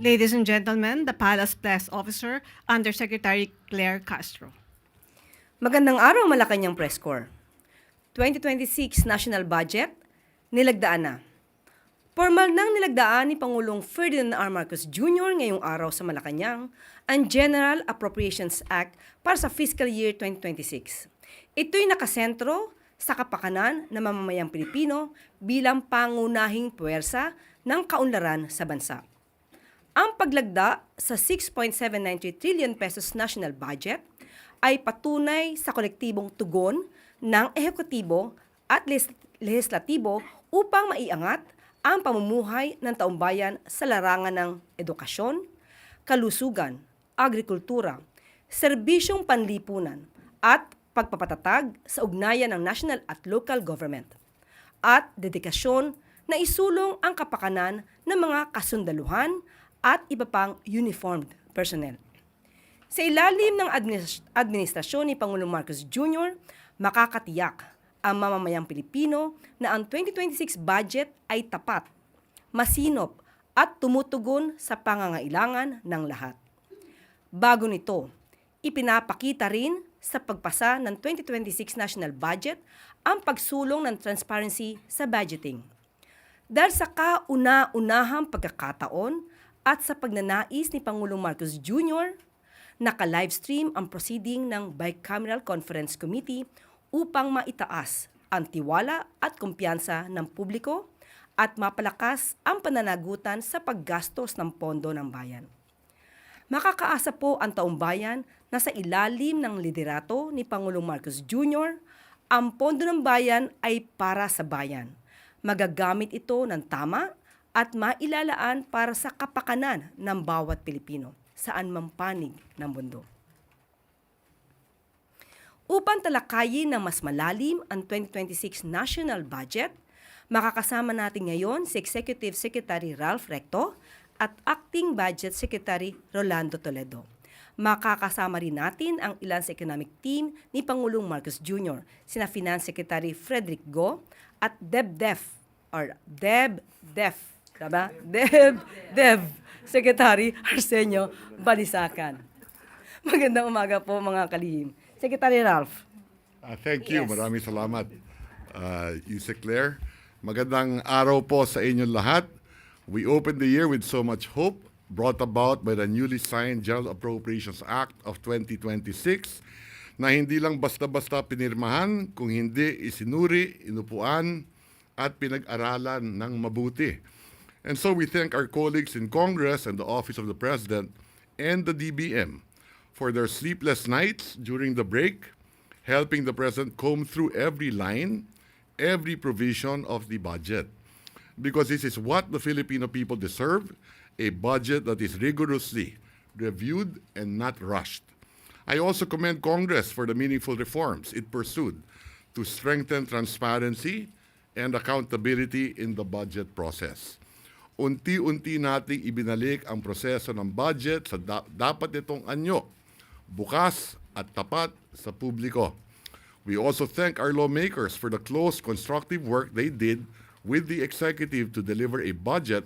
Ladies and gentlemen, the Palace Press Officer, Undersecretary Claire Castro. Magandang araw, Malacañang Press Corps. 2026 National Budget, nilagdaan na. Formal nang nilagdaan ni Pangulong Ferdinand R. Marcos Jr. ngayong araw sa Malacañang ang General Appropriations Act para sa fiscal year 2026. Ito'y nakasentro sa kapakanan ng mamamayang Pilipino bilang pangunahing puwersa ng kaunlaran sa bansa. Ang paglagda sa 6.793 trillion pesos national budget ay patunay sa kolektibong tugon ng ehekutibo at lehislatibo upang maiangat ang pamumuhay ng taumbayan sa larangan ng edukasyon, kalusugan, agrikultura, serbisyong panlipunan at pagpapatatag sa ugnayan ng national at local government at dedikasyon na isulong ang kapakanan ng mga kasundaluhan at iba pang uniformed personnel. Sa ilalim ng administrasyon ni Pangulong Marcos Jr., makakatiyak ang mamamayang Pilipino na ang 2026 budget ay tapat, masinop at tumutugon sa pangangailangan ng lahat. Bago nito, ipinapakita rin sa pagpasa ng 2026 national budget ang pagsulong ng transparency sa budgeting. Dahil sa kauna-unahang pagkakataon at sa pagnanais ni Pangulong Marcos Jr., naka-livestream ang proceeding ng Bicameral Conference Committee upang maitaas ang tiwala at kumpiyansa ng publiko at mapalakas ang pananagutan sa paggastos ng pondo ng bayan. Makakaasa po ang taumbayan na sa ilalim ng liderato ni Pangulong Marcos Jr., ang pondo ng bayan ay para sa bayan. Magagamit ito ng tama at mailalaan para sa kapakanan ng bawat Pilipino saan mang panig ng mundo. Upang talakayin ng mas malalim ang 2026 national budget, makakasama natin ngayon si Executive Secretary Ralph Recto at Acting Budget Secretary Rolando Toledo. Makakasama rin natin ang ilan sa economic team ni Pangulong Marcos Jr., sina Finance Secretary Frederick at DEPDev Secretary Arsenio Balisacan. Magandang umaga po mga kalihim. Secretary Ralph. Thank you. Yes. Maraming salamat, Yusek Claire. Magandang araw po sa inyong lahat. We opened the year with so much hope brought about by the newly signed General Appropriations Act of 2026 na hindi lang basta-basta pinirmahan, kung hindi isinuri, inupuan, at pinag-aralan ng mabuti. And so we thank our colleagues in Congress and the Office of the President and the DBM for their sleepless nights during the break, helping the President comb through every line, every provision of the budget. Because this is what the Filipino people deserve, a budget that is rigorously reviewed and not rushed. I also commend Congress for the meaningful reforms it pursued to strengthen transparency and accountability in the budget process. Unti-unti nating ibinalik ang proseso ng budget sa dapat itong anyo, bukas at tapat sa publiko. We also thank our lawmakers for the close, constructive work they did with the executive to deliver a budget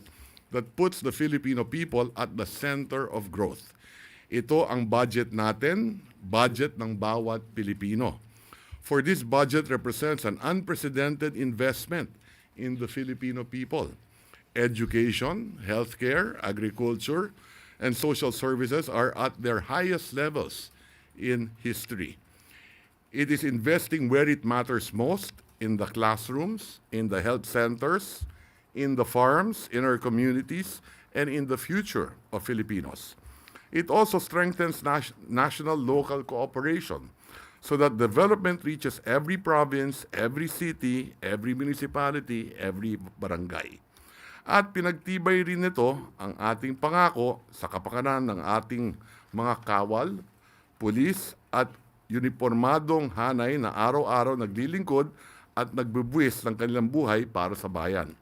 that puts the Filipino people at the center of growth. Ito ang budget natin, budget ng bawat Pilipino. For this budget represents an unprecedented investment in the Filipino people. Education, healthcare, agriculture, and social services are at their highest levels in history. It is investing where it matters most, in the classrooms, in the health centers, in the farms, in our communities, and in the future of Filipinos. It also strengthens national-local cooperation so that development reaches every province, every city, every municipality, every barangay. At pinagtibay rin nito ang ating pangako sa kapakanan ng ating mga kawal, pulis at uniformadong hanay na araw-araw naglilingkod at nagbubuwis ng kanilang buhay para sa bayan.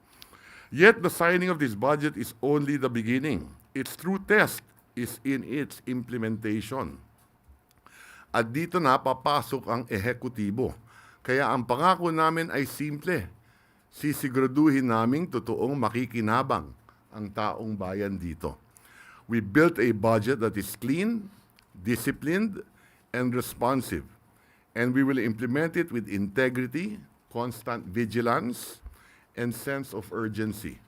Yet the signing of this budget is only the beginning. Its true test is in its implementation. At dito na papasok ang ehekutibo. Kaya ang pangako namin ay simple. Sisiguraduhin naming totoong makikinabang ang taong bayan dito. We built a budget that is clean, disciplined, and responsive, and we will implement it with integrity, constant vigilance, and sense of urgency.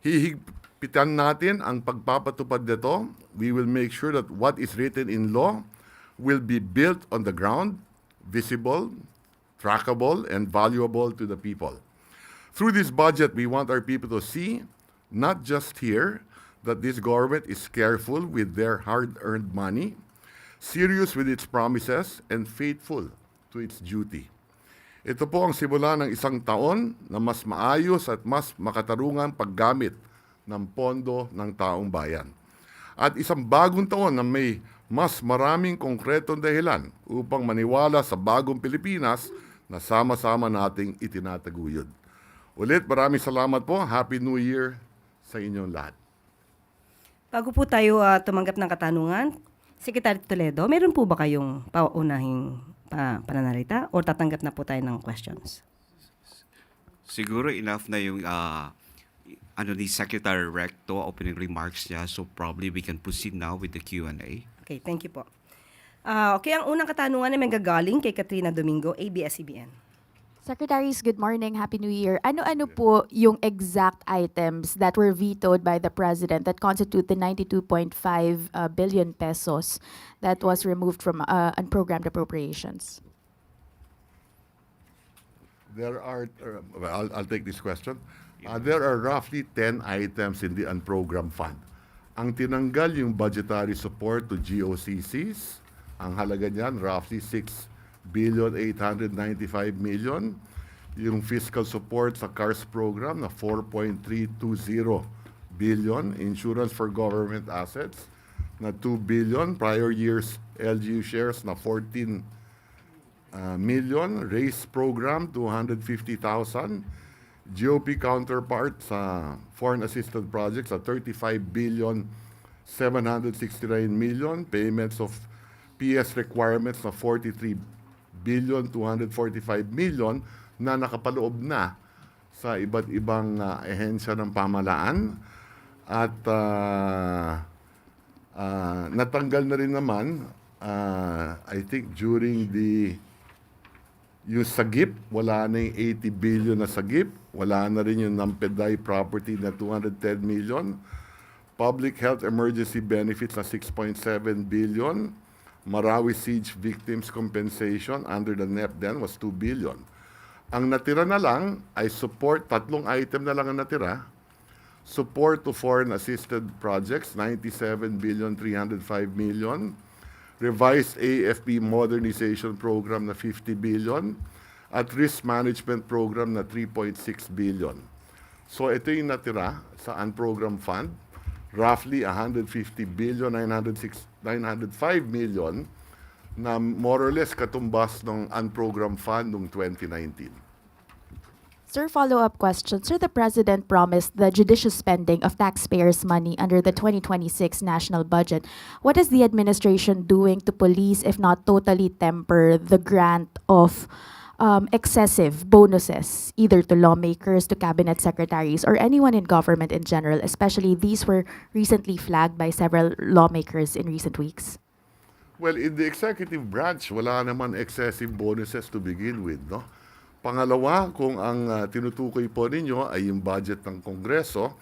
Hihigpitan natin ang pagpapatupad nito. We will make sure that what is written in law will be built on the ground, visible, trackable, and valuable to the people. Through this budget, we want our people to see, not just hear, that this government is careful with their hard-earned money, serious with its promises, and faithful to its duty. Ito po ang simula ng isang taon na mas maayos at mas makatarungang paggamit ng pondo ng taong bayan. At isang bagong taon na may mas maraming konkretong dahilan upang maniwala sa bagong Pilipinas na sama-sama nating itinataguyod. Ulit, maraming salamat po. Happy New Year sa inyong lahat. Bago po tayo tumanggap ng katanungan, Secretary Toledo, meron po ba kayong paunahing pananalita o tatanggap na po tayo ng questions? Siguro enough na yung ni Secretary Recto opening remarks niya, so probably we can proceed now with the Q&A. Okay, thank you po. Okay, ang unang katanungan ay manggagaling kay Katrina Domingo, ABS-CBN. Secretaries, good morning. Happy New Year. Ano-ano po yung exact items that were vetoed by the President that constitute the 92.5 billion pesos that was removed from unprogrammed appropriations? There are, I'll take this question. There are roughly 10 items in the unprogrammed fund. Ang tinanggal yung budgetary support to GOCCs, ang halaga niyan roughly 6,895 million. Yung fiscal support sa CARS program na 4.320 billion. Insurance for government assets na 2 billion. Prior years LGU shares na 14 million. RACE program, 250,000. GOP counterpart sa foreign assisted projects sa 35 billion 769 million. Payments of PS requirements na 43 billion 245 million na nakapaloob na sa iba't ibang ehensya ng pamahalaan. At natanggal na rin naman, I think during yung sagip, wala na yung 80 billion na sagip, wala na rin yung Nampeday property na 210 million, public health emergency benefits na 6.7 billion, Marawi siege victims compensation under the NEPDEN was 2 billion. Ang natira na lang ay support, tatlong item na lang ang natira. Support to foreign assisted projects, 97 billion 305 million. Revised AFP modernization program na 50 billion. At risk management program na 3.6 billion. So ito yung natira sa unprogrammed fund. Roughly 150 billion 905 million na more or less katumbas ng unprogrammed fund noong 2019. Sir, follow-up question. Sir, the President promised the judicious spending of taxpayers' money under the 2026 national budget. What is the administration doing to police, if not totally temper, the grant of excessive bonuses, either to lawmakers, to cabinet secretaries, or anyone in government in general? Especially these were recently flagged by several lawmakers in recent weeks. Well, in the executive branch, wala naman excessive bonuses to begin with, no? Pangalawa, kung ang tinutukoy po ninyo ay yung budget ng Kongreso,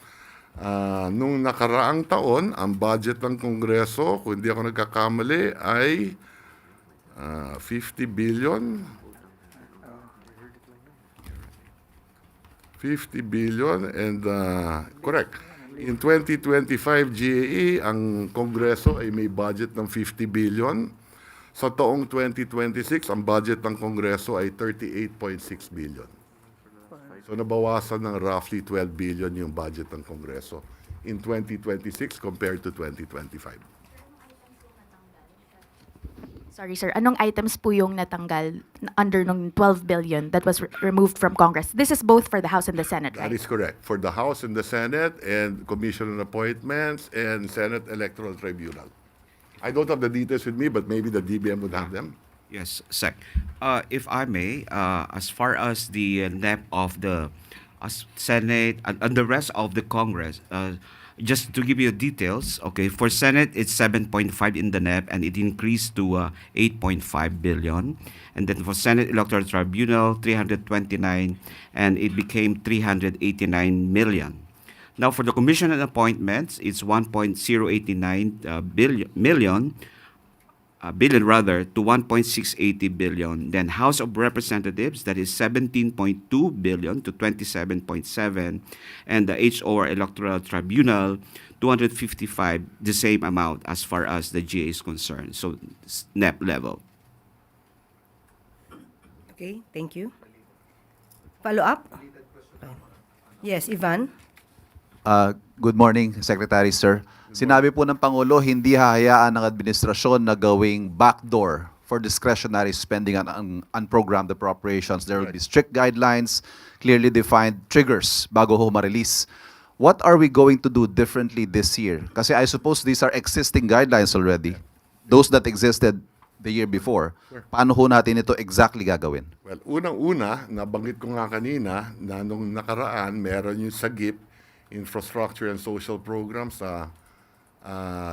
nung nakaraang taon, ang budget ng Kongreso, kung hindi ako nagkakamali, ay 50 billion. 50 billion and correct. In 2025 GAE, ang Kongreso ay may budget ng 50 billion. Sa taong 2026, ang budget ng Kongreso ay 38.6 billion. So nabawasan ng roughly 12 billion yung budget ng Kongreso in 2026 compared to 2025. Sorry, sir. Anong items po yung natanggal under nung 12 billion that was removed from Congress? This is both for the House and the Senate, right? That is correct. For the House and the Senate and Commission on Appointments and Senate Electoral Tribunal. I don't have the details with me, but maybe the DBM would have them. Yes, Sec. If I may, as far as the NEP of the Senate, and the rest of the Congress. Just to give you details, okay, for Senate, it's 7.5 in the NEP, and it increased to 8.5 billion. And then for Senate Electoral Tribunal, 329, and it became 389 million. Now, for the commission and appointments, it's 1.089 billion rather to 1.680 billion. Then House of Representatives, that is 17.2 billion to 27.7, and the HOR Electoral Tribunal 255, the same amount as far as the GA is concerned. So NEP level. Okay, thank you. Follow up? Yes, Ivan. Good morning, Secretary, sir. Sinabi po ng Pangulo, hindi hahayaan ng administrasyon na gawing backdoor for discretionary spending on unprogrammed appropriations. There will be strict guidelines, clearly defined triggers bago ho ma-release. What are we going to do differently this year? Kasi I suppose these are existing guidelines already. Those that existed the year before. Paano ho natin ito exactly gagawin? Well, unang-una, nabanggit ko nga kanina na nung nakaraan, meron yung SAGIP, Infrastructure and Social Programs sa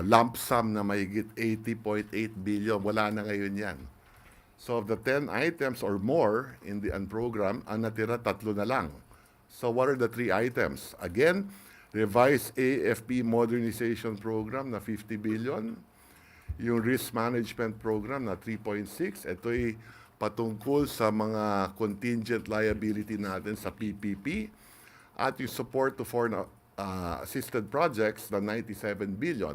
lump sum na mahigit 80.8 billion. Wala na ngayon yan. So of the 10 items or more in the unprogrammed, ang natira 3 na lang. So what are the 3 items? Again, revised AFP modernization program na 50 billion. Yung risk management program na 3.6. Ito'y patungkol sa mga contingent liability natin sa PPP. At yung support to foreign assisted projects na 97 billion.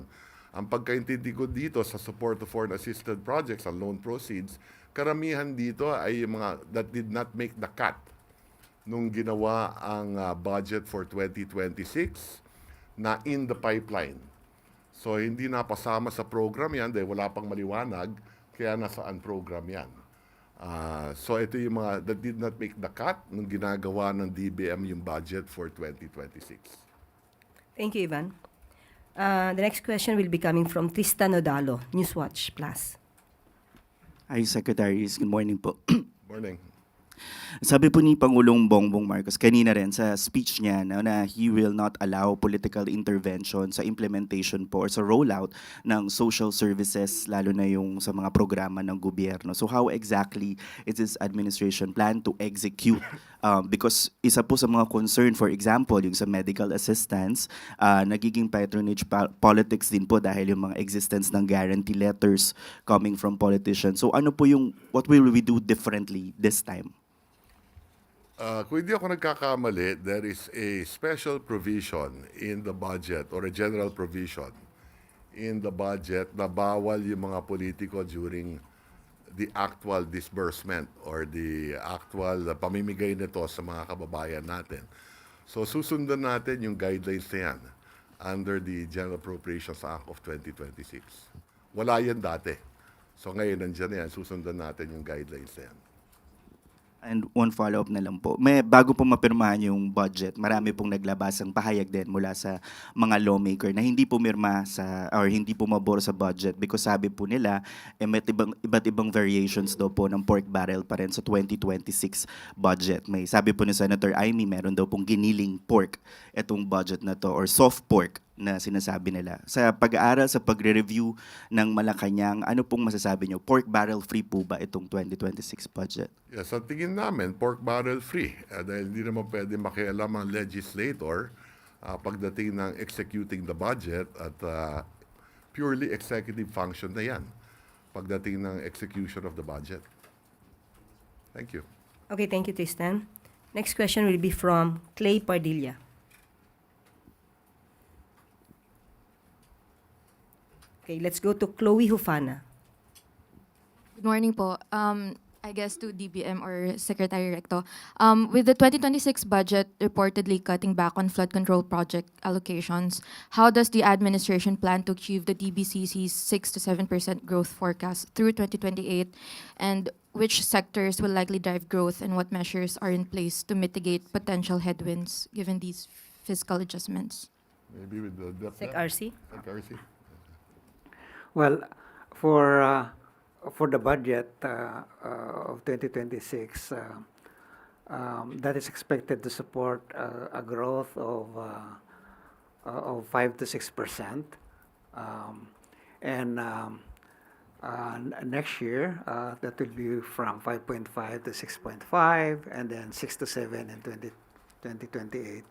Ang pagkaintindi ko dito sa support to foreign assisted projects, ang loan proceeds, karamihan dito ay yung mga that did not make the cut nung ginawa ang budget for 2026 na in the pipeline. So hindi napasama sa program yan dahil wala pang maliwanag, kaya nasa unprogram yan. So ito yung mga that did not make the cut nung ginagawa ng DBM yung budget for 2026. Thank you, Ivan. The next question will be coming from Tristan Odalo, Newswatch Plus. Hi, Secretaries. Good morning po. Morning. Sabi po ni Pangulong Bongbong Marcos kanina rin sa speech niya na he will not allow political intervention sa implementation po or sa rollout ng social services, lalo na yung sa mga programa ng gobyerno. So how exactly is this administration plan to execute? Because isa po sa mga concern, for example, yung sa medical assistance, nagiging patronage politics din po dahil yung mga existence ng guarantee letters coming from politicians. So ano po yung, what will we do differently this time? Kung hindi ako nagkakamali, there is a special provision in the budget or a general provision in the budget na bawal yung mga politiko during the actual disbursement or the actual pamimigay nito sa mga kababayan natin. So susundan natin yung guidelines na yan under the General Appropriations Act of 2026. Wala yan dati. So ngayon nandiyan yan, susundan natin yung guidelines na yan. And one follow-up na lang po. Bago po mapirmahan yung budget, marami pong naglabasang pahayag din mula sa mga lawmaker na hindi pumirma sa or hindi pumabor sa budget because sabi po nila iba't ibang variations daw po ng pork barrel pa rin sa 2026 budget. May sabi po ni Senator Amy, meron daw pong giniling pork itong budget na to or soft pork na sinasabi nila. Sa pag-aaral, sa pagre-review ng Malacañang, ano pong masasabi nyo? Pork barrel free po ba itong 2026 budget? Yes, sa tingin namin, pork barrel free. Dahil hindi naman pwede makialam ang legislator pagdating ng executing the budget at purely executive function na yan pagdating ng execution of the budget. Thank you. Okay, thank you, Tristan. Next question will be from Clay Pardilla. Okay, let's go to Chloe Hufana. Good morning po. I guess to DBM or Secretary Recto. With the 2026 budget reportedly cutting back on flood control project allocations, how does the administration plan to achieve the DBCC's 6 to 7% growth forecast through 2028? And which sectors will likely drive growth and what measures are in place to mitigate potential headwinds given these fiscal adjustments? Maybe with the Sec RC. Sec RC. Well, for the budget of 2026, that is expected to support a growth of 5 to 6%. And next year, that will be from 5.5 to 6.5, and then 6 to 7 in 2028.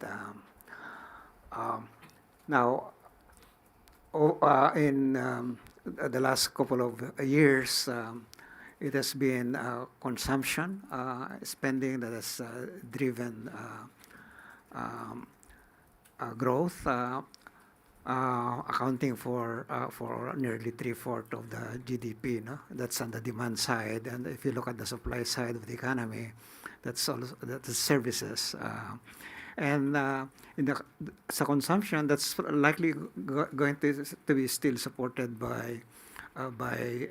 Now, in the last couple of years, it has been consumption spending that has driven growth, accounting for nearly 3/4 of the GDP. No? That's on the demand side, and if you look at the supply side of the economy, that's services. And in the consumption, that's likely going to be still supported by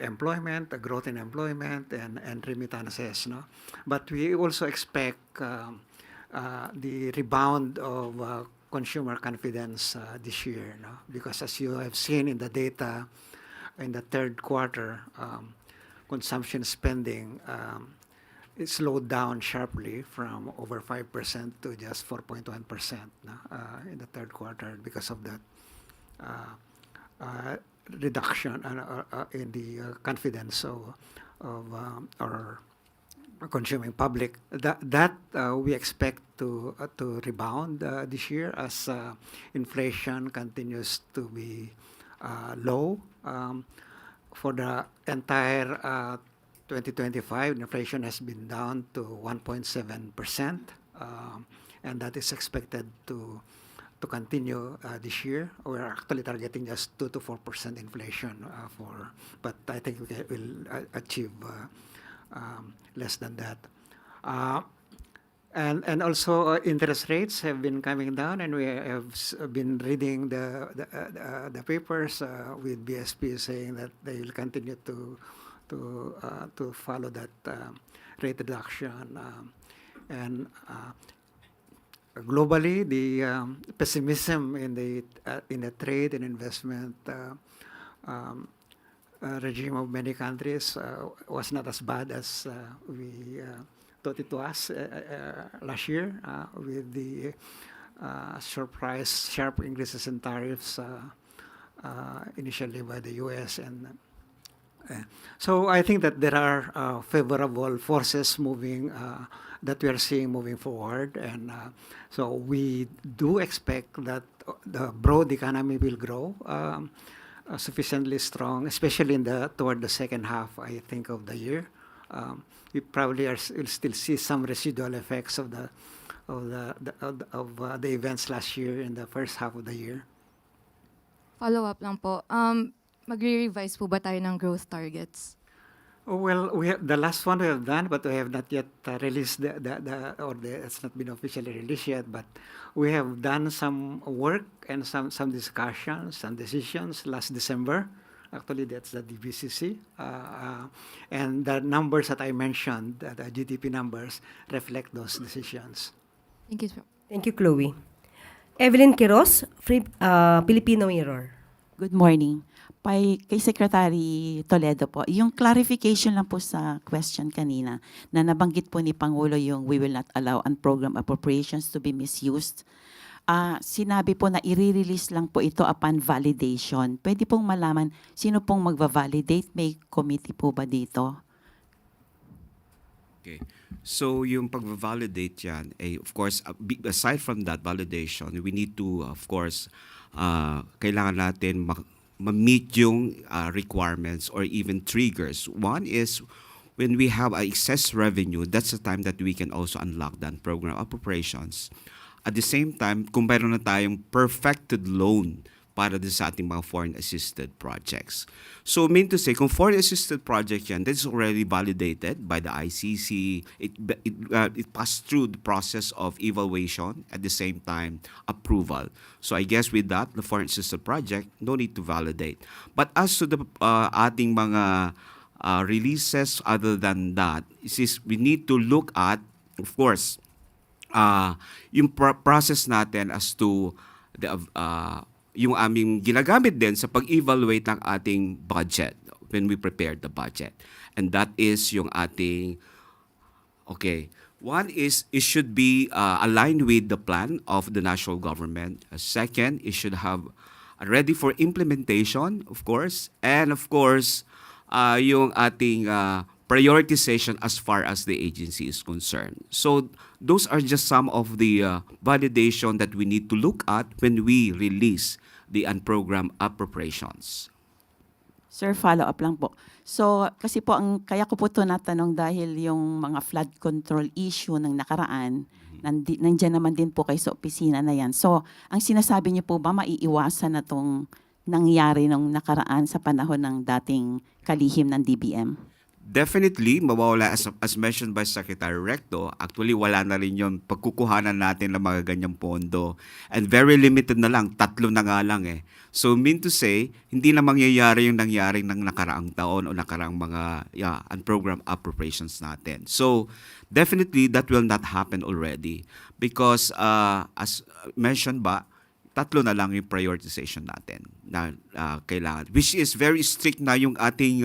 employment, a growth in employment, and remittances. No? But we also expect the rebound of consumer confidence this year. No? Because as you have seen in the data in the third quarter, consumption spending it slowed down sharply from over 5% to just 4.1% in the third quarter because of that reduction in the confidence of our consuming public. That we expect to rebound this year as inflation continues to be low. For the entire 2025, inflation has been down to 1.7%, and that is expected to continue this year. We're actually targeting just 2 to 4% inflation but I think we will achieve less than that. And also interest rates have been coming down, and we have been reading the papers with BSP saying that they will continue to follow that rate reduction. And globally, the pessimism in the trade and investment regime of many countries was not as bad as we thought it was last year with the sharp increases in tariffs initially by the U.S. and so I think that there are favorable forces moving that we are seeing moving forward, and so we do expect that the broad economy will grow sufficiently strong, especially toward the second half, I think, of the year. We probably will still see some residual effects of the events last year in the first half of the year. Follow up lang po. Magre-revise po ba tayo ng growth targets? Well, the last one we have done, but we have not yet released it's not been officially released yet. But we have done some work and some discussions and decisions last December. Actually, that's the DBCC, and the numbers that I mentioned, the GDP numbers, reflect those decisions. Thank you, sir. Thank you, Chloe. Evelyn Quiros, Filipino Mirror. Good morning. Kay Secretary Toledo po, yung clarification lang po sa question kanina na nabanggit po ni Pangulo yung we will not allow unprogrammed appropriations to be misused. Sinabi po na i-release lang po ito upon validation. Pwede pong malaman sino pong magva-validate? May committee po ba dito? Okay. So yung pag-validate yan, of course, aside from that validation, we need to, of course, kailangan natin ma-meet yung requirements or even triggers. One is when we have excess revenue, that's the time that we can also unlock that program appropriations. At the same time, kung mayroon na tayong perfected loan para sa ating mga foreign-assisted projects. So, mean to say, kung foreign-assisted project yan, that's already validated by the ICC. It passed through the process of evaluation, at the same time, approval. So, I guess with that, the foreign-assisted project, no need to validate. But as to the ating mga releases other than that, we need to look at, of course, yung process natin as to the yung aming ginagamit din sa pag-evaluate ng ating budget when we prepared the budget. And that is yung ating, okay, One is it should be aligned with the plan of the national government. Second, it should have ready for implementation, of course. And of course, yung ating prioritization as far as the agency is concerned. So those are just some of the validation that we need to look at when we release the unprogrammed appropriations. Sir, follow-up lang po. So, kasi po, kaya ko po ito natanong dahil yung mga flood control issue ng nakaraan, nandiyan naman din po kayo sa opisina na yan. So, ang sinasabi niyo po ba, maiiwasan na itong nangyari nung nakaraan sa panahon ng dating kalihim ng DBM? Definitely, mawawala as mentioned by Secretary Recto, actually wala na rin yung pagkukuhanan natin ng mga ganyang pondo. And very limited na lang, 3 na nga lang eh. So mean to say, hindi na mangyayari yung nangyari ng nakaraang taon o nakaraang mga unprogrammed appropriations natin. So definitely that will not happen already because as mentioned ba, 3 na lang yung prioritization natin na kailangan. Which is very strict na yung ating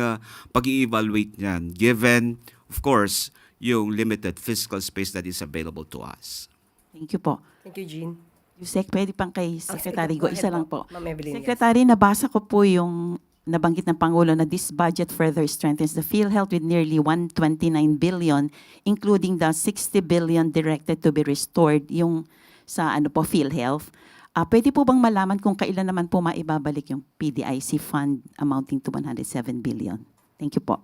pag-i-evaluate niyan given, of course, yung limited fiscal space that is available to us. Thank you po. Thank you, Jean. Yusek, pwede pang kay Secretary go Go. ahead Isa po, lang po. Ma'am Evelyn, yes. Secretary, nabasa ko po yung nabanggit ng Pangulo na this budget further strengthens the PhilHealth with nearly 129 billion, including the 60 billion directed to be restored yung sa PhilHealth. Pwede po bang malaman kung kailan naman po maibabalik yung PDIC fund amounting to 107 billion? Thank you po.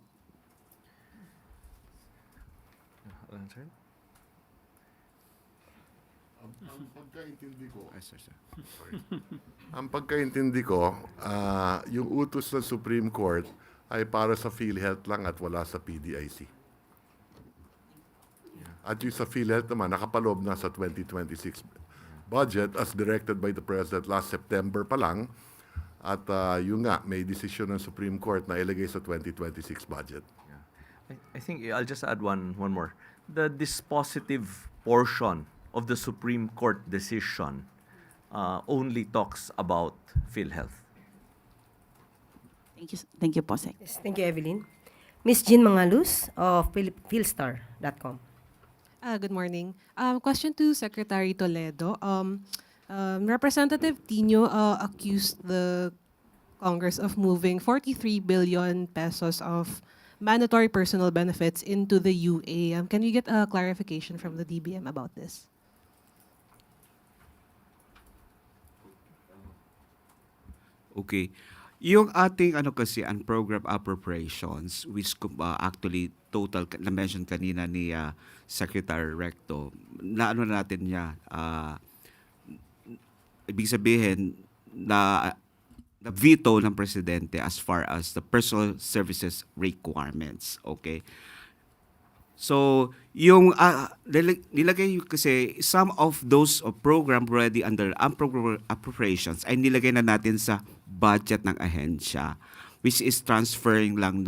Ang pagkaintindi ko, yung utos ng Supreme Court ay para sa PhilHealth lang at wala sa PDIC. At yung sa PhilHealth naman, nakapaloob na sa 2026 budget as directed by the President last September pa lang. At yun nga, may decision ng Supreme Court na ilagay sa 2026 budget. I think I'll just add one more. The dispositive portion of the Supreme Court decision only talks about PhilHealth. Thank you po, Sec. Yes, thank you, Evelyn. Ms. Jean Mangalus of philstar.com. Good morning. Question to Secretary Toledo. Representative Tino accused the Congress of moving 43 billion pesos of mandatory personal benefits into the UA. Can you get a clarification from the DBM about this? Okay. Yung ating kasi unprogrammed appropriations which actually total na mention kanina ni Secretary Recto na natin niya ibig sabihin na veto ng presidente as far as the personal services requirements. Okay? So, yung nilagay kasi some of those program already under unprogrammed appropriations ay nilagay na natin sa budget ng ahensya which is transferring lang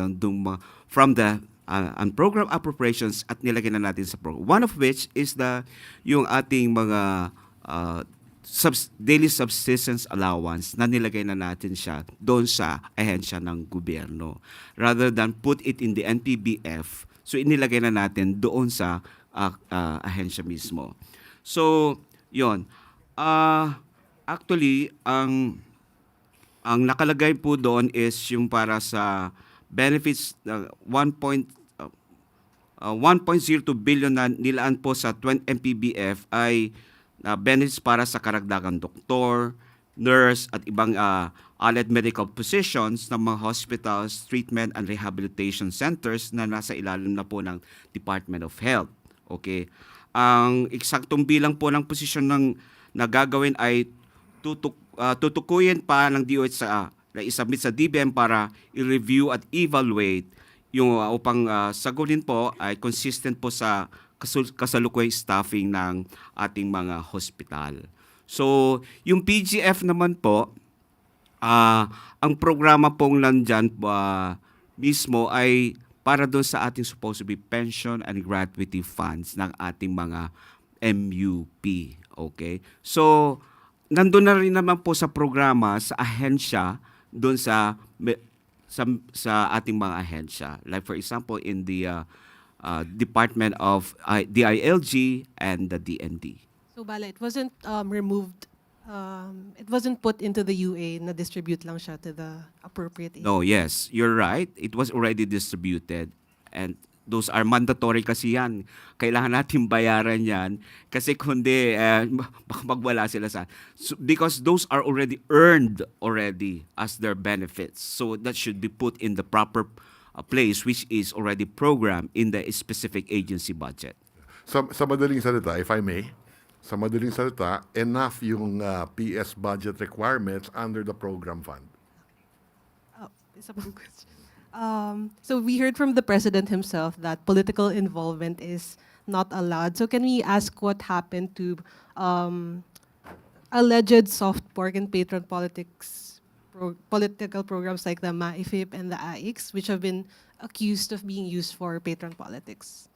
from the unprogrammed appropriations at nilagay na natin sa program. One of which is yung ating mga daily subsistence allowance na nilagay na natin siya doon sa ahensya ng gobyerno rather than put it in the NPBF. So inilagay na natin doon sa ahensya mismo. So, yon. Actually, ang nakalagay po doon is yung para sa benefits 1.02 billion na nilaan po sa NPBF ay benefits para sa karagdagang doktor, nurse at ibang allied medical positions ng mga hospitals, treatment and rehabilitation centers na nasa ilalim na po ng Department of Health. Okay. Ang eksaktong bilang po ng posisyon na gagawin ay tutukuyin pa ng DOH na isubmit sa DBM para i-review at evaluate yung upang sagutin po ay consistent po sa kasalukuyan staffing ng ating mga hospital. So, yung PGF naman po, ang programa pong nandyan mismo ay para doon sa ating supposed to be pension and gratuity funds ng ating mga MUP. Okay? So, nandun na rin naman po sa programa, sa ahensya, doon sa ating mga ahensya. Like for example, in the Department of DILG and the DND. So Bala, it wasn't removed, it wasn't put into the UA, na-distribute lang siya to the appropriate agency. No, yes, you're right. It was already distributed, and those are mandatory kasi yan. Kailangan natin bayaran yan kasi kundi baka magwala sila sa... So, because those are already earned already as their benefits. So that should be put in the proper place which is already programmed in the specific agency budget. Sa madaling salita, if I may, sa madaling salita, enough yung PS budget requirements under the program fund. Oh, isa pang question. So we heard from the president himself that political involvement is not allowed. So can we ask what happened to alleged soft pork and patron political programs like the MAIFIP and the AIX, which have been accused of being used for patron politics?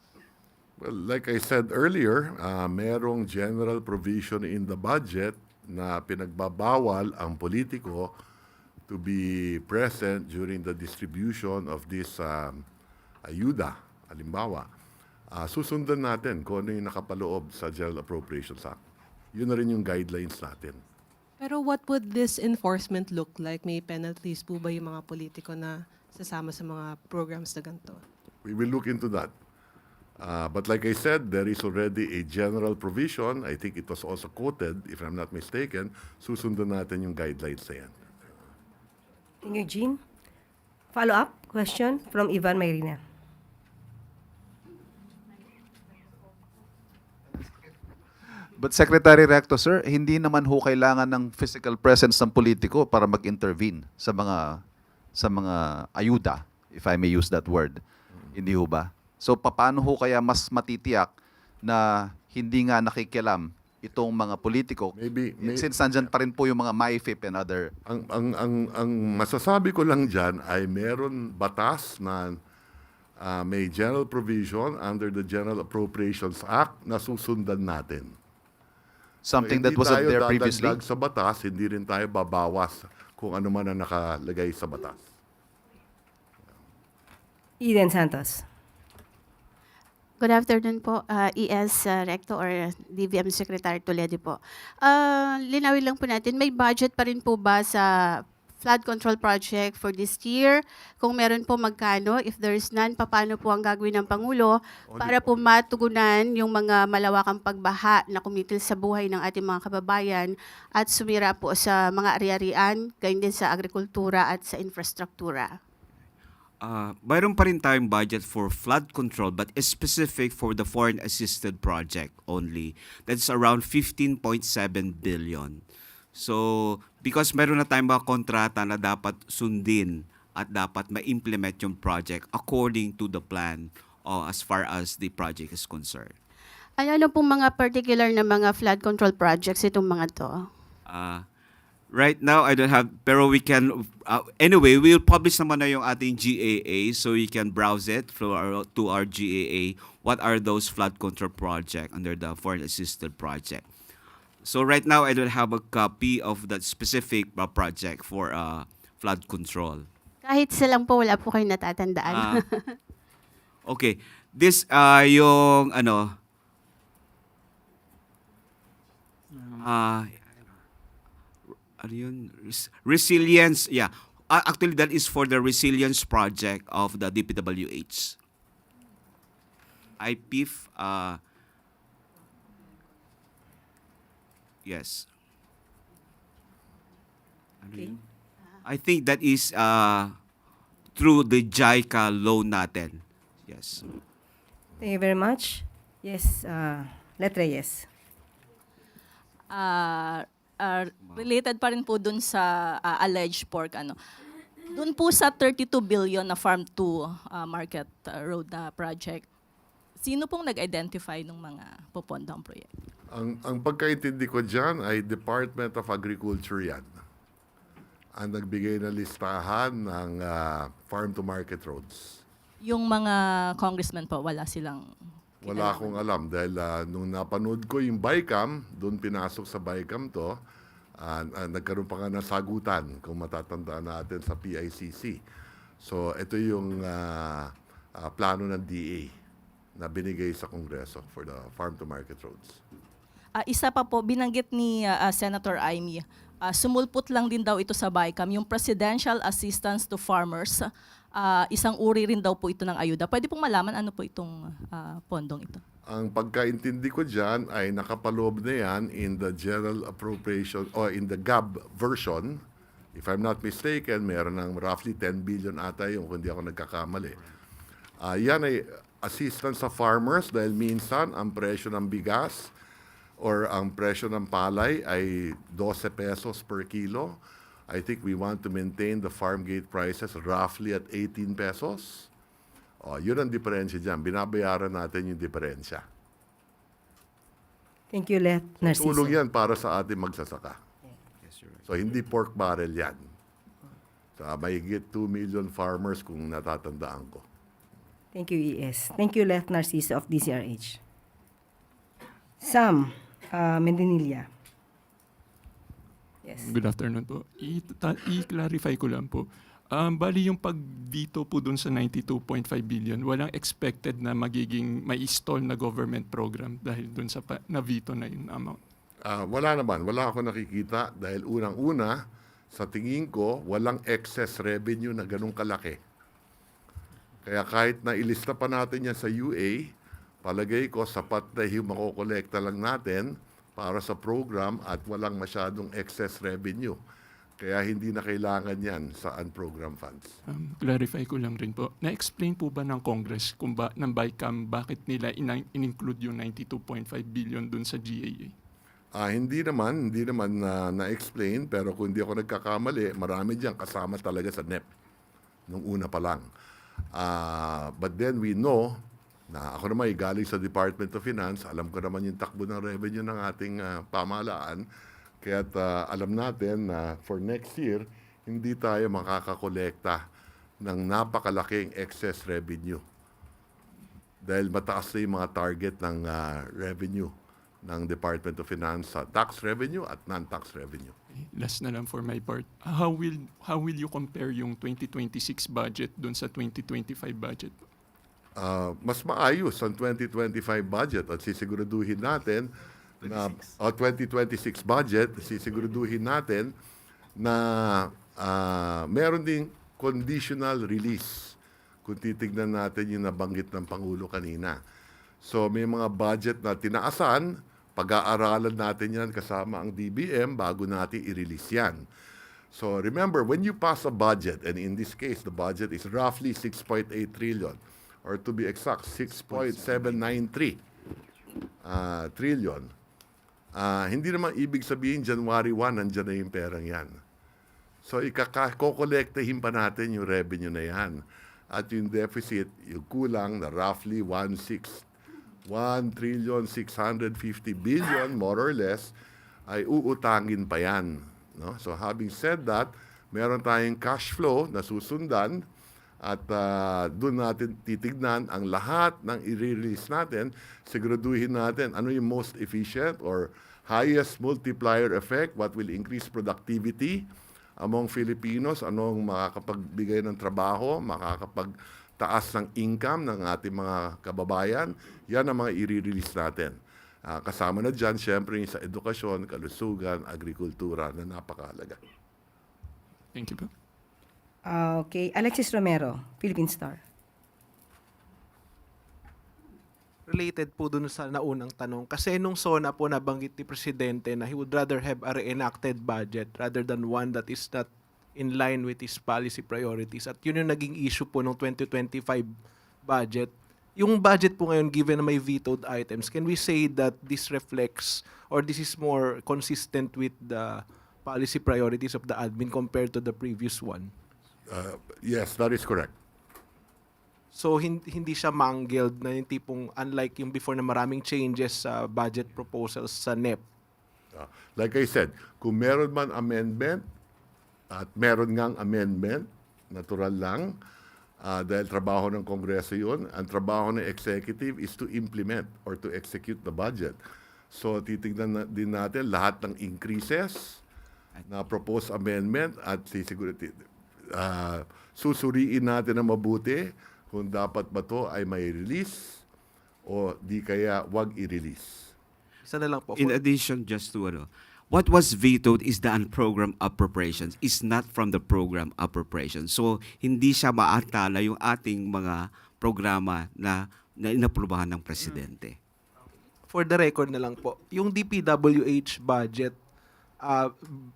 Well, like I said earlier, merong general provision in the budget na pinagbabawal ang politiko to be present during the distribution of this ayuda. Halimbawa, susundan natin kung ano yung nakapaloob sa General Appropriations Act. Yun na rin yung guidelines natin. Pero what would this enforcement look like? May penalties po ba yung mga politiko na sasama sa mga programs na ganito? We will look into that. But like I said, there is already a general provision. I think it was also quoted, if I'm not mistaken. Susundan natin yung guidelines na yan. Thank you, Jean. Follow-up question from Ivan Mayrina. But Secretary Recto, sir, hindi naman ho kailangan ng physical presence ng politiko para mag-intervene sa mga ayuda, if I may use that word. Hindi ho ba? So paano ho kaya mas matitiyak na hindi nga nakikialam itong mga politiko? Since nandyan pa rin po yung mga MAIFIP and other... Ang masasabi ko lang dyan ay meron batas na may general provision under the General Appropriations Act na susundan natin. Something that wasn't there previously? Hindi tayo dadagdag sa batas, hindi rin tayo babawas kung ano man ang nakalagay sa batas. Eden Santos. Good afternoon po, ES Recto or DBM Secretary Toledo po. Linawin lang po natin, may budget pa rin po ba sa flood control project for this year? Kung meron po magkano, if there is none, paano po ang gagawin ng Pangulo para po matugunan yung mga malawakang pagbaha na kumitil sa buhay ng ating mga kababayan at sumira po sa mga ari-arian, gayon din sa agrikultura at sa infrastruktura? Mayroon pa rin tayong budget for flood control but specific for the foreign assisted project only. That's around 15.7 billion. So, because meron na tayong mga kontrata na dapat sundin at dapat ma-implement yung project according to the plan as far as the project is concerned. Ano pong mga particular na mga flood control projects itong mga to? Right now, I don't have, pero we can, anyway, we'll publish naman na yung ating GAA so you can browse it to our GAA. What are those flood control projects under the foreign assisted project? So right now, I don't have a copy of that specific project for flood control. Kahit silang po, wala po kayong natatandaan. Okay. This, yung, ano, ano yun? Resilience, yeah. Actually, that is for the resilience project of the DPWH. IPIF, yes. Okay. I think that is through the JICA loan natin. Yes. Thank you very much. Yes, Letra, yes. Related pa rin po dun sa alleged pork, dun po sa 32 billion na Farm to Market Road na project, sino pong nag-identify ng mga popondang proyekto? Ang pagkaintindi ko dyan ay Department of Agriculture yan. Ang nagbigay na listahan ng farm to market roads. Yung mga congressman po, wala silang... Wala akong alam dahil nung napanood ko yung BICAM, doon pinasok sa BICAM to, nagkaroon pa nga ng sagutan kung matatandaan natin sa PICC. So ito yung plano ng DA. na binigay sa Kongreso for the farm-to-market roads. Isa pa po, binanggit ni Senator Amy, sumulpot lang din daw ito sa BICAM, yung Presidential Assistance to Farmers. Isang uri rin daw po ito ng ayuda. Pwede pong malaman ano po itong pondong ito? Ang pagkaintindi ko dyan ay nakapaloob na yan in the General Appropriation or in the GAB version. If I'm not mistaken, meron ng roughly 10 billion ata yung kung di ako nagkakamali. Yan ay assistance sa farmers dahil minsan ang presyo ng bigas or ang presyo ng palay ay 12 pesos per kilo. I think we want to maintain the farm gate prices roughly at 18 pesos. Yun ang diferensya dyan. Binabayaran natin yung diferensya. Thank you, Let Narciso. Tulong yan para sa ating magsasaka. So, hindi pork barrel yan. Sa mahigit 2 million farmers kung natatandaan ko. Thank you, ES. Thank you, Let Narciso of DCRH. Sam Mendinilla. Yes. Good afternoon po. I-clarify ko lang po. Bali yung pag-veto po dun sa 92.5 billion, walang expected na magiging may stall na government program dahil dun sa na-veto na yung amount. Wala naman. Wala ako nakikita dahil unang-una, sa tingin ko, walang excess revenue na ganun kalaki. Kaya kahit na ilista pa natin yan sa UA, palagay ko sapat na yung makokolekta lang natin para sa program at walang masyadong excess revenue. Kaya hindi na kailangan yan sa unprogrammed funds. Clarify ko lang rin po. Na-explain po ba ng Congress kung ng BICAM bakit nila in-include yung 92.5 billion dun sa GAA? Hindi naman na-explain, pero kung hindi ako nagkakamali, marami dyan kasama talaga sa NEP nung una pa lang. But then we know na ako naman galing sa Department of Finance, alam ko naman yung takbo ng revenue ng ating pamahalaan, kaya alam natin na for next year, hindi tayo makakakolekta ng napakalaking excess revenue. Dahil mataas na yung mga target ng revenue ng Department of Finance sa tax revenue at non-tax revenue. Last na lang for my part. How will you compare yung 2026 budget dun sa 2025 budget? Mas maayos ang 2025 budget at sisiguraduhin natin na 2026 budget, sisiguraduhin natin na meron ding conditional release kung titignan natin yung nabanggit ng Pangulo kanina. So may mga budget na tinaasan, pag-aaralan natin yan kasama ang DBM bago natin i-release yan. So remember, when you pass a budget, and in this case, the budget is roughly 6.8 trillion, or to be exact, 6.793 trillion. Hindi naman ibig sabihin January 1, nandiyan na yung perang yan. So kukolektahin pa natin yung revenue na yan. At yung deficit, yung kulang na roughly 1,650 billion, more or less, ay uutangin pa yan. No? So having said that, meron tayong cash flow na susundan at doon natin titignan ang lahat ng i-release natin, siguraduhin natin ano yung most efficient or highest multiplier effect, what will increase productivity among Filipinos, anong makakapagbigay ng trabaho, makakapagtaas ng income ng ating mga kababayan, yan ang mga i-release natin. Kasama na dyan, syempre, sa edukasyon, kalusugan, agrikultura na napakahalaga. Thank you po. Okay, Alexis Romero, Philippine Star. Related po dun sa naunang tanong. Kasi nung SONA po nabanggit ni Presidente na he would rather have a reenacted budget rather than one that is not in line with his policy priorities. At yun yung naging issue po ng 2025 budget. Yung budget po ngayon, given na may vetoed items, can we say that this reflects or this is more consistent with the policy priorities of the admin compared to the previous one? Yes, that is correct. So hindi siya mangled na yung tipong unlike yung before na maraming changes sa budget proposals sa NEP. Like I said, kung meron man amendment at meron ngang amendment, natural lang, dahil trabaho ng Kongreso yun, ang trabaho ng executive is to implement or to execute the budget. So titignan din natin lahat ng increases na proposed amendment at susuriin natin na mabuti kung dapat ba to ay may release o di kaya wag i-release. Isa na lang po. In addition, just to what was vetoed is the unprogrammed appropriations, is not from the program appropriations. So, hindi siya maatala yung ating mga programa na inaprubahan ng Presidente. For the record na lang po, yung DPWH budget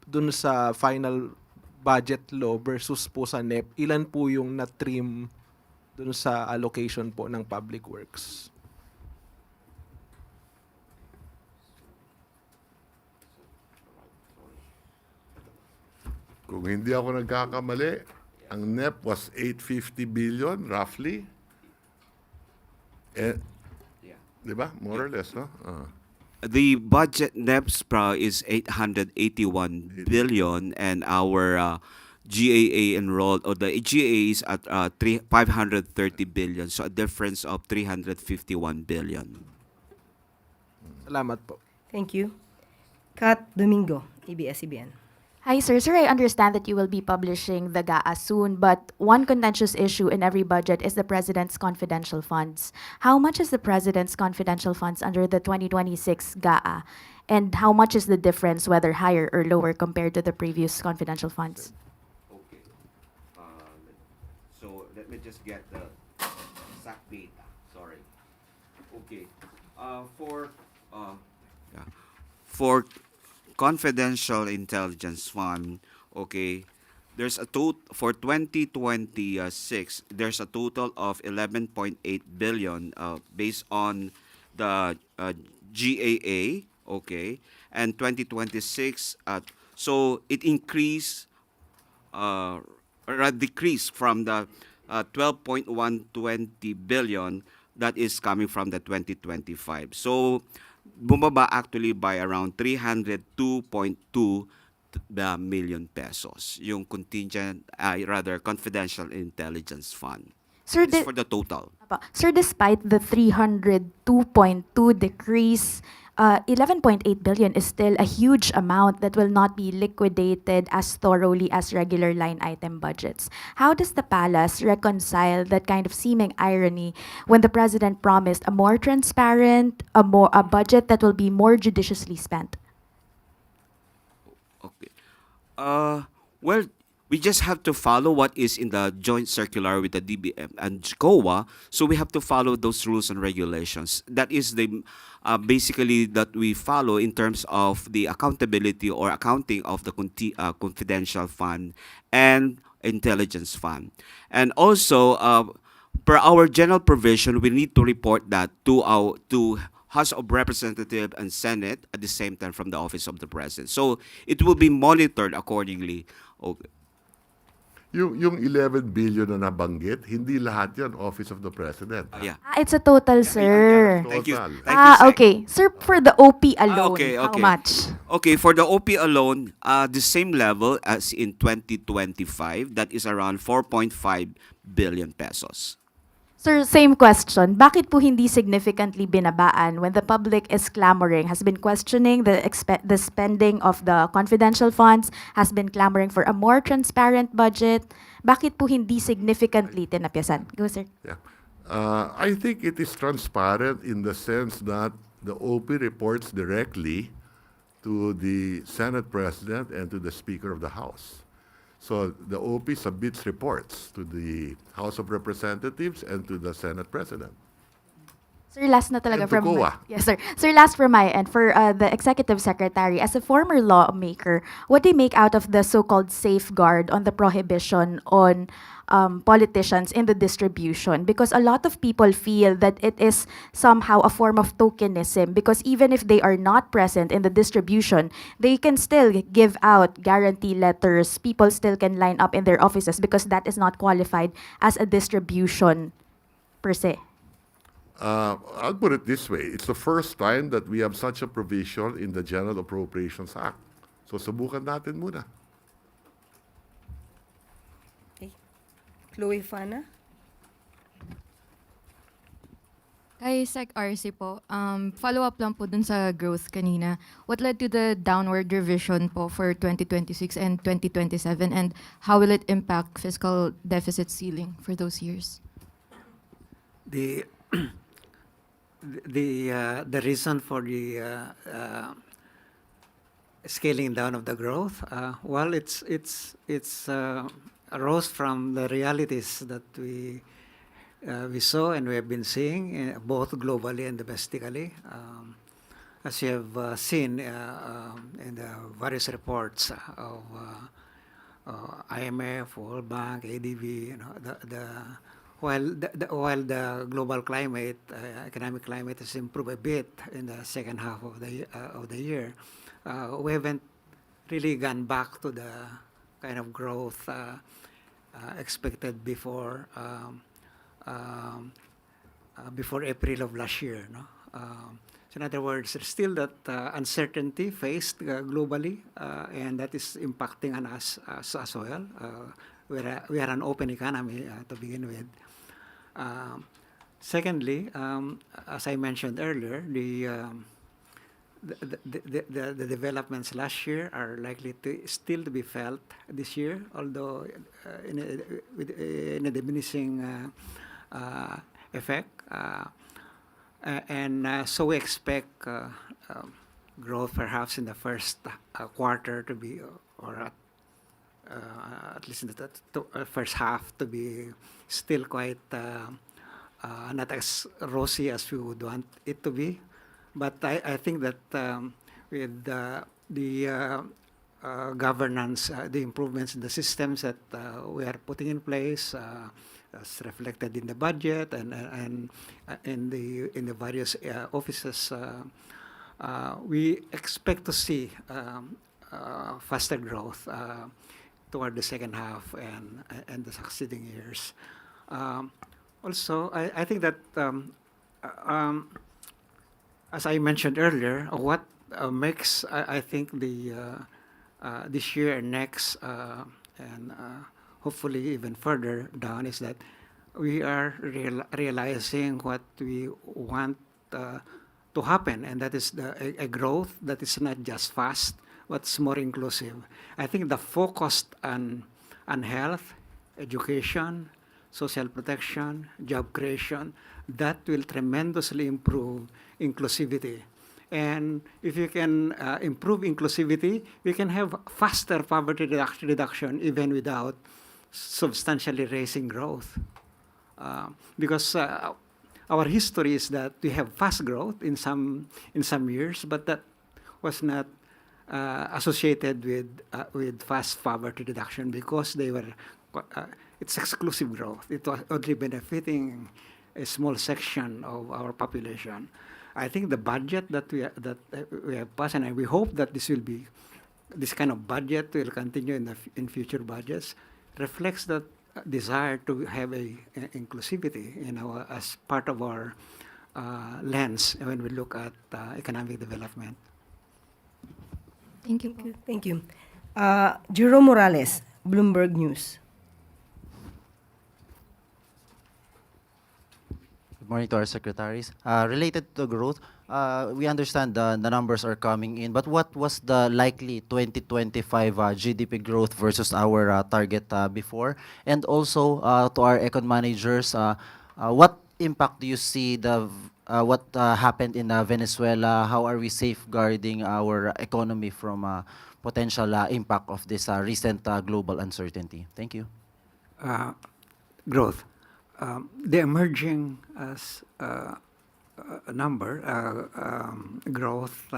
dun sa final budget law versus po sa NEP, ilan po yung na-trim dun sa allocation po ng Public Works? Kung hindi ako nagkakamali, ang NEP was 850 billion, roughly. Di ba? More or less, no? The budget NEPS is 881 billion, and our GAA enrolled, or the GAA is at 530 billion, so a difference of 351 billion. Salamat po. Thank you. Kat Domingo, ABS-CBN. Hi, sir. Sir, I understand that you will be publishing the GAA soon, but one contentious issue in every budget is the President's confidential funds. How much is the President's confidential funds under the 2026 GAA? And how much is the difference, whether higher or lower, compared to the previous confidential funds? Okay. So let me just get the exact data. Sorry. Okay. For confidential intelligence fund, okay, there's a for 2026, there's a total of 11.8 billion based on the GAA, okay, and 2026, so it increased or decreased from the 12.120 billion that is coming from the 2025. So bumaba actually by around 302.2 million pesos yung contingent, rather confidential intelligence fund. Sir, It's for the total. Sir, despite the 302.2 decrease, 11.8 billion is still a huge amount that will not be liquidated as thoroughly as regular line item budgets. How does the palace reconcile that kind of seeming irony when the president promised a more transparent, a budget that will be more judiciously spent? Okay. Well, we just have to follow what is in the joint circular with the DBM and COA. So we have to follow those rules and regulations. That is the basically that we follow in terms of the accountability or accounting of the confidential fund and intelligence fund. And also, per our general provision, we need to report that to House of Representatives and Senate at the same time from the Office of the President. So it will be monitored accordingly. Okay. Yung 11 billion na nabanggit, hindi lahat yan Office of the President. Yeah. It's a total, sir. Thank you. Total. Thank you, Sec. Okay. Sir, for the OP alone, Okay, how okay. much? Okay, for the OP alone, the same level as in 2025, that is around 4.5 billion pesos. Sir, same question. Bakit po hindi significantly binabaan when the public is clamoring, has been questioning the spending of the confidential funds, has been clamoring for a more transparent budget? Bakit po hindi significantly tinapyasan? Go, sir. Yeah. I think it is transparent in the sense that the OP reports directly to the Senate President and to the Speaker of the House. So the OP submits reports to the House of Representatives and to the Senate President. Sir, last na talaga And to from my, COA. yes, sir. Sir, last from my end, for the Executive Secretary, as a former lawmaker, what do you make out of the so-called safeguard on the prohibition on politicians in the distribution? Because a lot of people feel that it is somehow a form of tokenism, because even if they are not present in the distribution, they can still give out guarantee letters. People still can line up in their offices because that is not qualified as a distribution per se. I'll put it this way. It's the first time that we have such a provision in the General Appropriations Act. So subukan natin muna. Chloe Fana? Kay Sec RC po, follow-up lang po dun sa growth kanina. What led to the downward revision po for 2026 and 2027, and how will it impact fiscal deficit ceiling for those years? The the reason for the scaling down of the growth, well, it's arose from the realities that we saw and we have been seeing both globally and domestically. As you have seen in the various reports of IMF, World Bank, ADB, while the global climate, economic climate has improved a bit in the second half of the year, we haven't really gone back to the kind of growth expected before April of last year. So in other words, there's still that uncertainty faced globally, and that is impacting on us as well. We are an open economy to begin with. Secondly, as I mentioned earlier, the developments last year are likely to still to be felt this year, although in a diminishing effect. So we expect growth perhaps in the first quarter to be, or at least in the first half to be still quite not as rosy as we would want it to be. But I think that with the governance, the improvements in the systems that we are putting in place, as reflected in the budget and in the various offices, we expect to see faster growth toward the second half and the succeeding years. Also, I think that as I mentioned earlier, what makes I think this year and next and hopefully even further down is that we are realizing what we want to happen, and that is a growth that is not just fast, but it's more inclusive. I think the focus on health, education, social protection, job creation, that will tremendously improve inclusivity. And if you can improve inclusivity, we can have faster poverty reduction even without substantially raising growth. Because our history is that we have fast growth in some years, but that was not associated with fast poverty reduction because they were it's exclusive growth. It was only benefiting a small section of our population. I think the budget that we have passed, and we hope that this kind of budget will continue in future budgets, reflects that desire to have a inclusivity as part of our lens when we look at economic development. Thank you. Thank you. Jerome Morales, Bloomberg News. Good morning to our secretaries. Related to growth, we understand the numbers are coming in, but what was the likely 2025 GDP growth versus our target before? And also to our econ managers, what impact do you see what happened in Venezuela? How are we safeguarding our economy from potential impact of this recent global uncertainty? Thank you. Growth. The emerging growth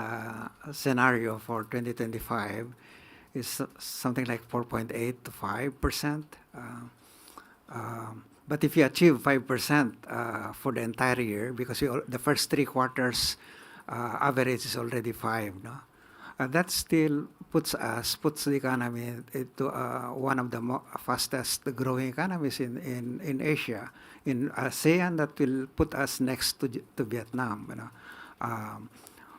scenario for 2025 is something like 4.8 to 5%. But if you achieve 5% for the entire year, because the first 3 quarters average is already 5, no? That still puts the economy into one of the fastest growing economies in Asia. In ASEAN, that will put us next to Vietnam,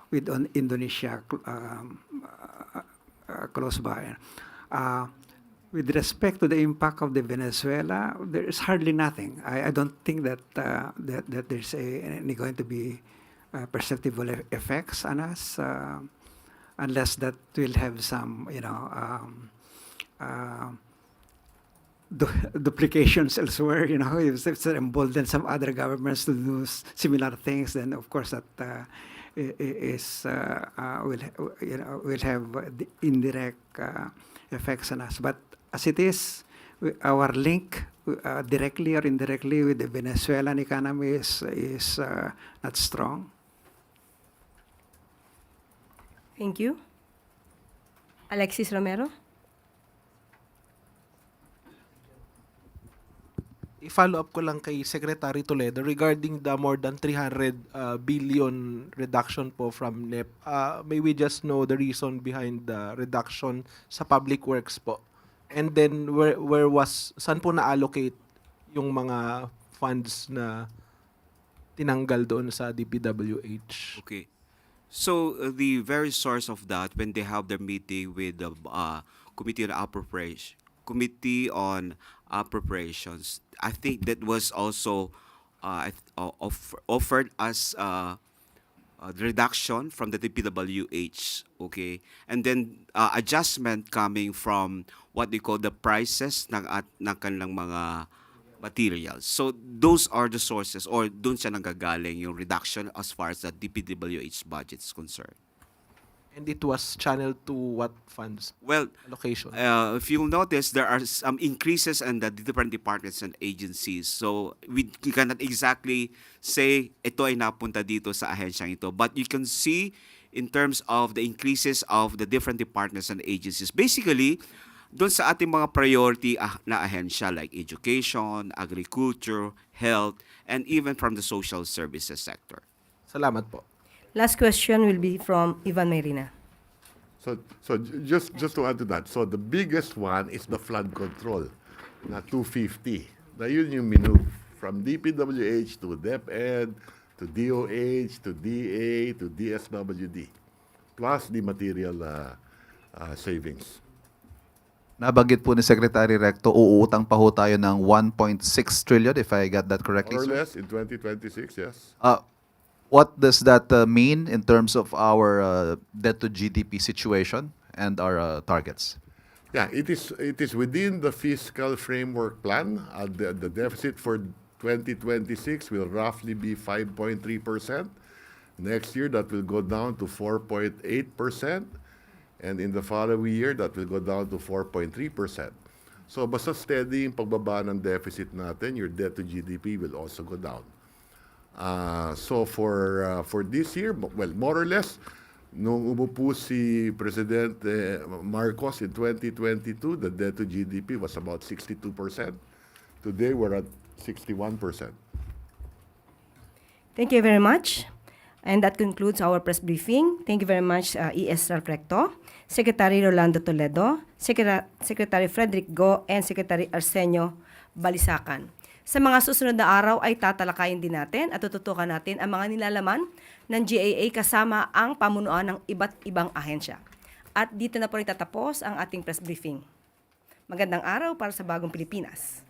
with Indonesia close by. With respect to the impact of the Venezuela, there is hardly nothing. I don't think that there's any going to be perceptible effects on us. Unless that will have some, duplications elsewhere. If it's emboldened some other governments to do similar things, then of course that will have the indirect effects on us. But as it is, our link directly or indirectly with the Venezuelan economy is not strong. Thank you. Alexis Romero? I-follow up ko lang kay Secretary Toledo regarding the more than 300 billion reduction po from NEP. May we just know the reason behind the reduction sa public works po? And then saan po na-allocate yung mga funds na tinanggal doon sa DPWH? Okay. So the very source of that, when they have their meeting with the Committee on Appropriations, I think that was also offered as the reduction from the DPWH, okay, and then adjustment coming from what they call the prices ng kanilang mga materials. So those are the sources, or doon siya nanggagaling yung reduction as far as the DPWH budget is concerned. And it was channeled to what funds? Well, allocation. If you'll notice, there are some increases in the different departments and agencies. So we cannot exactly say ito ay napunta dito sa ahensyang ito. But you can see in terms of the increases of the different departments and agencies. Basically, doon sa ating mga priority na ahensya like education, agriculture, health, and even from the social services sector. Salamat po. Last question will be from Ivan Mayrina. So just to add to that, so the biggest one is the flood control, na 250. Na yun yung minove from DPWH to DepEd, to DOH, to DA, to DSWD, plus the material savings. Nabanggit po ni Secretary Recto, uutang pa ho tayo ng 1.6 trillion, if I got that correctly, More or sir? less in 2026, yes. What does that mean in terms of our debt to GDP situation and our targets? Yeah, it is within the fiscal framework plan. The deficit for 2026 will roughly be 5.3%. Next year, that will go down to 4.8%. And in the following year, that will go down to 4.3%. So basta steady yung pagbaba ng deficit natin, your debt to GDP will also go down. So for this year, well, more or less, nung umupo si President Marcos in 2022, the debt to GDP was about 62%. Today, we're at 61%. Thank you very much. And that concludes our press briefing. Thank you very much, ES Recto, Secretary Rolando Toledo, Secretary Frederick and Secretary Arsenio Balisacan. Sa mga susunod na araw ay tatalakayin din natin at tututukan natin ang mga nilalaman ng GAA kasama ang pamunuan ng iba't ibang ahensya. At dito na po rin tatapos ang ating press briefing. Magandang araw para sa bagong Pilipinas.